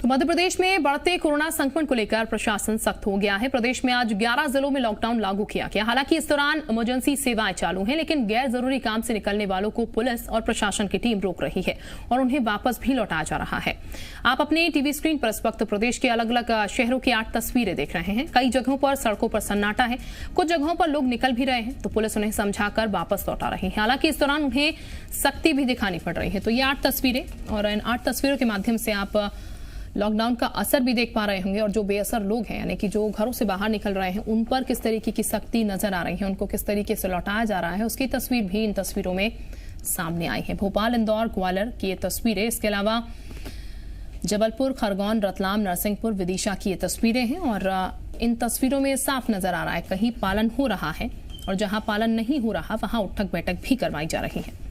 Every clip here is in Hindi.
तो मध्य प्रदेश में बढ़ते कोरोना संक्रमण को लेकर प्रशासन सख्त हो गया है। प्रदेश में आज 11 जिलों में लॉकडाउन लागू किया गया। हालांकि इस दौरान इमरजेंसी सेवाएं चालू हैं, लेकिन गैर जरूरी काम से निकलने वालों को पुलिस और प्रशासन की टीम रोक रही है और उन्हें वापस भी लौटाया जा रहा है। आप अपने टीवी स्क्रीन पर इस वक्त प्रदेश के अलग अलग शहरों की 8 तस्वीरें देख रहे हैं। कई जगहों पर सड़कों पर सन्नाटा है, कुछ जगहों पर लोग निकल भी रहे हैं तो पुलिस उन्हें समझाकर वापस लौटा रही है। हालांकि इस दौरान उन्हें सख्ती भी दिखानी पड़ रही है। तो ये 8 तस्वीरें, और इन 8 तस्वीरों के माध्यम से आप लॉकडाउन का असर भी देख पा रहे होंगे और जो बेअसर लोग हैं, यानी कि जो घरों से बाहर निकल रहे हैं, उन पर किस तरीके की सख्ती नजर आ रही है, उनको किस तरीके से लौटाया जा रहा है, उसकी तस्वीर भी इन तस्वीरों में सामने आई है। भोपाल, इंदौर, ग्वालियर की ये तस्वीरें, इसके अलावा जबलपुर, खरगोन, रतलाम, नरसिंहपुर, विदिशा की ये तस्वीरें हैं। और इन तस्वीरों में साफ नजर आ रहा है कहीं पालन हो रहा है और जहां पालन नहीं हो रहा वहां उठक बैठक भी करवाई जा रही है।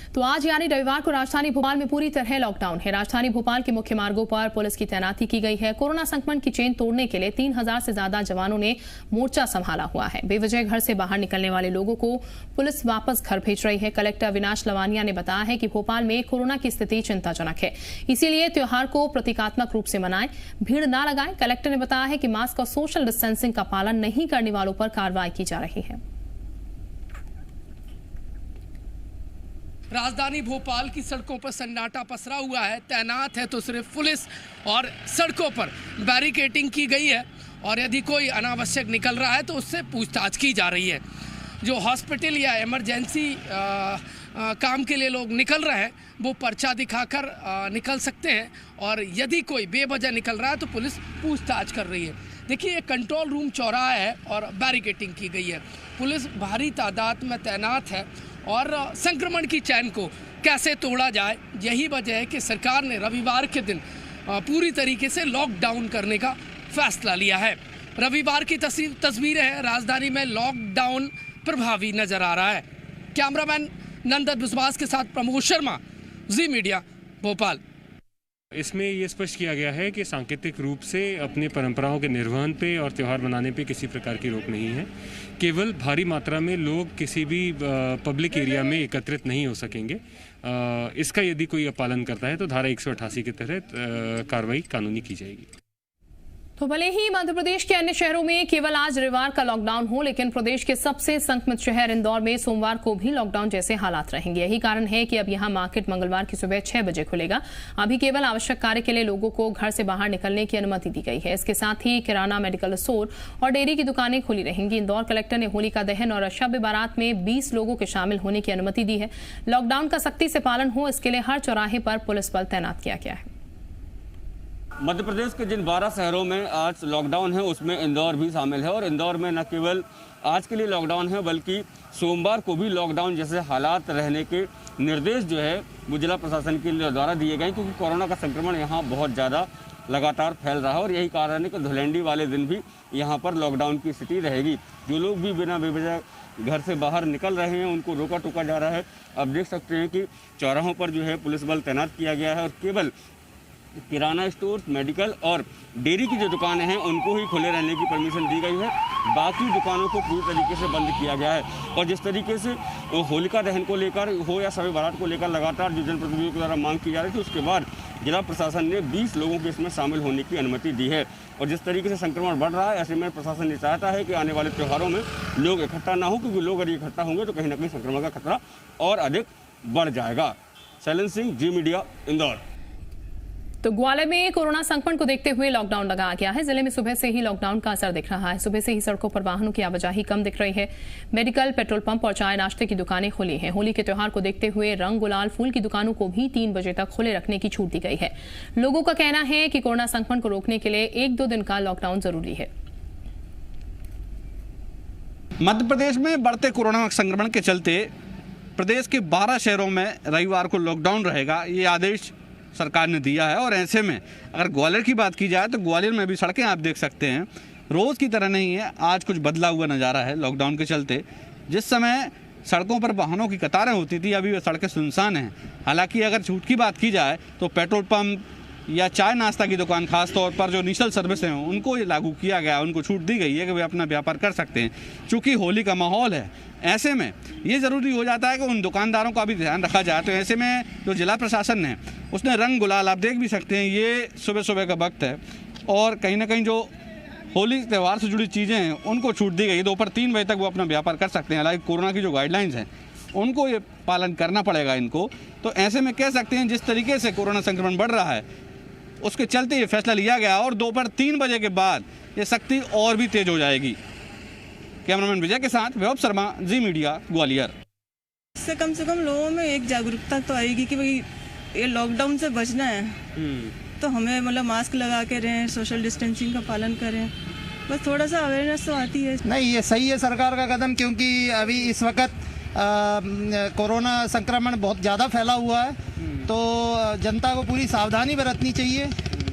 तो आज यानी रविवार को राजधानी भोपाल में पूरी तरह लॉकडाउन है। राजधानी भोपाल के मुख्य मार्गों पर पुलिस की तैनाती की गई है। कोरोना संक्रमण की चेन तोड़ने के लिए 3000 से ज्यादा जवानों ने मोर्चा संभाला हुआ है। बेवजह घर से बाहर निकलने वाले लोगों को पुलिस वापस घर भेज रही है। कलेक्टर अविनाश लवानिया ने बताया है कि भोपाल में कोरोना की स्थिति चिंताजनक है, इसीलिए त्योहार को प्रतीकात्मक रूप से मनाएं, भीड़ न लगाएं। कलेक्टर ने बताया है कि मास्क और सोशल डिस्टेंसिंग का पालन नहीं करने वालों पर कार्रवाई की जा रही है। राजधानी भोपाल की सड़कों पर सन्नाटा पसरा हुआ है। तैनात है तो सिर्फ पुलिस और सड़कों पर बैरिकेडिंग की गई है और यदि कोई अनावश्यक निकल रहा है तो उससे पूछताछ की जा रही है। जो हॉस्पिटल या इमरजेंसी काम के लिए लोग निकल रहे हैं वो पर्चा दिखाकर निकल सकते हैं और यदि कोई बेवजह निकल रहा है तो पुलिस पूछताछ कर रही है। देखिए, ये कंट्रोल रूम चौराहा है और बैरिकेडिंग की गई है। पुलिस भारी तादाद में तैनात है और संक्रमण की चैन को कैसे तोड़ा जाए, यही वजह है कि सरकार ने रविवार के दिन पूरी तरीके से लॉकडाउन करने का फैसला लिया है। रविवार की तस्वीरें हैं, राजधानी में लॉकडाउन प्रभावी नजर आ रहा है। कैमरामैन नंदन विश्वास के साथ प्रमोद शर्मा, जी मीडिया, भोपाल। इसमें ये स्पष्ट किया गया है कि सांकेतिक रूप से अपनी परंपराओं के निर्वहन पे और त्यौहार मनाने पे किसी प्रकार की रोक नहीं है। केवल भारी मात्रा में लोग किसी भी पब्लिक एरिया में एकत्रित नहीं हो सकेंगे। इसका यदि कोई पालन करता है तो धारा 188 के तहत कार्रवाई कानूनी की जाएगी। तो भले ही मध्य प्रदेश के अन्य शहरों में केवल आज रविवार का लॉकडाउन हो, लेकिन प्रदेश के सबसे संक्रमित शहर इंदौर में सोमवार को भी लॉकडाउन जैसे हालात रहेंगे। यही कारण है कि अब यहां मार्केट मंगलवार की सुबह 6 बजे खुलेगा। अभी केवल आवश्यक कार्य के लिए लोगों को घर से बाहर निकलने की अनुमति दी गई है। इसके साथ ही किराना, मेडिकल स्टोर और डेयरी की दुकानें खुली रहेंगी। इंदौर कलेक्टर ने होलिका दहन और शब बारात में 20 लोगों के शामिल होने की अनुमति दी है। लॉकडाउन का सख्ती से पालन हो, इसके लिए हर चौराहे पर पुलिस बल तैनात किया गया है। मध्य प्रदेश के जिन 12 शहरों में आज लॉकडाउन है उसमें इंदौर भी शामिल है और इंदौर में न केवल आज के लिए लॉकडाउन है बल्कि सोमवार को भी लॉकडाउन जैसे हालात रहने के निर्देश जो है वो जिला प्रशासन के द्वारा दिए गए, क्योंकि कोरोना का संक्रमण यहाँ बहुत ज़्यादा लगातार फैल रहा है और यही कारण है कि धुलेंडी वाले दिन भी यहाँ पर लॉकडाउन की स्थिति रहेगी। जो लोग भी बिना बेवजह घर से बाहर निकल रहे हैं उनको रोका टोका जा रहा है। अब देख सकते हैं कि चौराहों पर जो है पुलिस बल तैनात किया गया है और केवल किराना स्टोर, मेडिकल और डेयरी की जो दुकानें हैं उनको ही खुले रहने की परमिशन दी गई है। बाकी दुकानों को पूरी तरीके से बंद किया गया है। और जिस तरीके से होलिका दहन को लेकर हो या शब बारात को लेकर लगातार जो जनप्रतिनिधियों के द्वारा मांग की जा रही थी, उसके बाद जिला प्रशासन ने 20 लोगों के इसमें शामिल होने की अनुमति दी है। और जिस तरीके से संक्रमण बढ़ रहा है, ऐसे में प्रशासन ये चाहता है कि आने वाले त्योहारों में लोग इकट्ठा ना हो, क्योंकि लोग अगर इकट्ठा होंगे तो कहीं ना कहीं संक्रमण का खतरा और अधिक बढ़ जाएगा। शैलेंद्र सिंह, जी मीडिया, इंदौर। तो ग्वालियर में कोरोना संक्रमण को देखते हुए लॉकडाउन लगाया गया है। जिले में सुबह से ही लॉकडाउन का असर दिख रहा है। सुबह से ही सड़कों पर वाहनों की आवाजाही कम दिख रही है। मेडिकल, पेट्रोल पंप और चाय नाश्ते की दुकानें खुली हैं। होली के त्योहार को देखते हुए रंग, गुलाल, फूल की दुकानों को भी 3 बजे तक खुले रखने की छूट दी गई है। लोगों का कहना है कि कोरोना संक्रमण को रोकने के लिए 1-2 दिन का लॉकडाउन जरूरी है। मध्य प्रदेश में बढ़ते कोरोना संक्रमण के चलते प्रदेश के 12 शहरों में रविवार को लॉकडाउन रहेगा, ये आदेश सरकार ने दिया है। और ऐसे में अगर ग्वालियर की बात की जाए तो ग्वालियर में भी सड़कें आप देख सकते हैं रोज़ की तरह नहीं है, आज कुछ बदला हुआ नज़ारा है लॉकडाउन के चलते। जिस समय सड़कों पर वाहनों की कतारें होती थी, अभी वो सड़कें सुनसान हैं। हालांकि अगर छूट की बात की जाए तो पेट्रोल पंप, या चाय नाश्ता की दुकान, खास तौर पर जो इनिशियल सर्विस हैं उनको ये लागू किया गया है, उनको छूट दी गई है कि वे अपना व्यापार कर सकते हैं। चूँकि होली का माहौल है, ऐसे में ये ज़रूरी हो जाता है कि उन दुकानदारों का भी ध्यान रखा जाए। तो ऐसे में जो जिला प्रशासन है उसने रंग गुलाल, आप देख भी सकते हैं, ये सुबह सुबह का वक्त है और कहीं ना कहीं जो होली त्यौहार से जुड़ी चीज़ें हैं उनको छूट दी गई। दोपहर 3 बजे तक वो अपना व्यापार कर सकते हैं। हालांकि कोरोना की जो गाइडलाइंस हैं उनको ये पालन करना पड़ेगा इनको। तो ऐसे में कह सकते हैं जिस तरीके से कोरोना संक्रमण बढ़ रहा है उसके चलते ये फैसला लिया गया और दोपहर 3 बजे के बाद ये सख्ती और भी तेज हो जाएगी। कैमरामैन विजय के साथ वैभव शर्मा, जी मीडिया, ग्वालियर। इससे कम से कम लोगों में एक जागरूकता तो आएगी कि भाई ये लॉकडाउन से बचना है, तो हमें मतलब मास्क लगा के रहें, सोशल डिस्टेंसिंग का पालन करें, बस थोड़ा सा अवेयरनेस तो आती है। नहीं, ये सही है सरकार का कदम, क्योंकि अभी इस वक्त कोरोना संक्रमण बहुत ज़्यादा फैला हुआ है, तो जनता को पूरी सावधानी बरतनी चाहिए,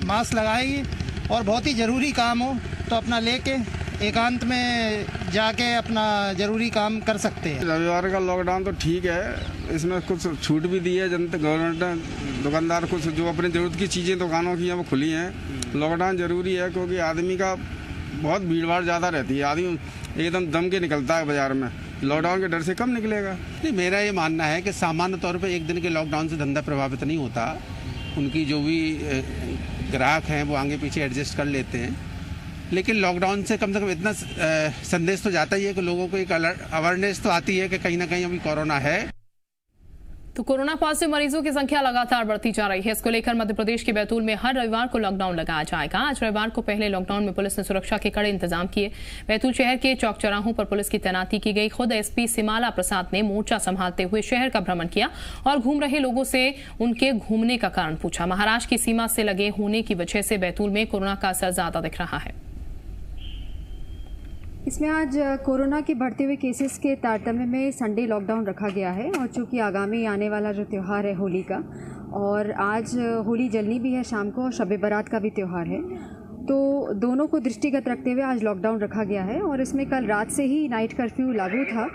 मास्क लगाएगी और बहुत ही ज़रूरी काम हो तो अपना लेके एकांत में जाके अपना ज़रूरी काम कर सकते हैं। रविवार का लॉकडाउन तो ठीक है, इसमें कुछ छूट भी दी है जनता, गवर्नमेंट ने, दुकानदार कुछ जो अपनी ज़रूरत की चीज़ें दुकानों की हैं वो खुली हैं। लॉकडाउन ज़रूरी है क्योंकि आदमी का बहुत भीड़ भाड़ ज़्यादा रहती है, आदमी एकदम दम के निकलता है बाज़ार में, लॉकडाउन के डर से कम निकलेगा। नहीं, मेरा ये मानना है कि सामान्य तौर पे एक दिन के लॉकडाउन से धंधा प्रभावित नहीं होता, उनकी जो भी ग्राहक हैं वो आगे पीछे एडजस्ट कर लेते हैं, लेकिन लॉकडाउन से कम इतना संदेश तो जाता ही है कि लोगों को एक अवेयरनेस तो आती है कि कहीं ना कहीं अभी कोरोना है। तो कोरोना पॉजिटिव मरीजों की संख्या लगातार बढ़ती जा रही है। इसको लेकर मध्य प्रदेश के बैतूल में हर रविवार को लॉकडाउन लगाया जाएगा। आज रविवार को पहले लॉकडाउन में पुलिस ने सुरक्षा के कड़े इंतजाम किए। बैतूल शहर के चौक चौराहों पर पुलिस की तैनाती की गई। खुद एसपी सिमाला प्रसाद ने मोर्चा संभालते हुए शहर का भ्रमण किया और घूम रहे लोगों से उनके घूमने का कारण पूछा। महाराष्ट्र की सीमा से लगे होने की वजह से बैतूल में कोरोना का असर ज्यादा दिख रहा है। इसमें आज कोरोना के बढ़ते हुए केसेस के तारतम्य में संडे लॉकडाउन रखा गया है और चूँकि आगामी आने वाला जो त्यौहार है होली का, और आज होली जलनी भी है शाम को और शब बारात का भी त्यौहार है, तो दोनों को दृष्टिगत रखते हुए आज लॉकडाउन रखा गया है। और इसमें कल रात से ही नाइट कर्फ्यू लागू था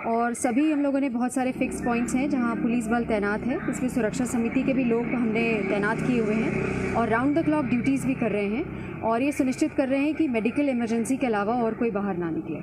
और सभी हम लोगों ने बहुत सारे फिक्स पॉइंट्स हैं जहां पुलिस बल तैनात है। इसमें सुरक्षा समिति के भी लोग हमने तैनात किए हुए हैं और राउंड द क्लॉक ड्यूटीज़ भी कर रहे हैं और ये सुनिश्चित कर रहे हैं कि मेडिकल इमरजेंसी के अलावा और कोई बाहर ना निकले।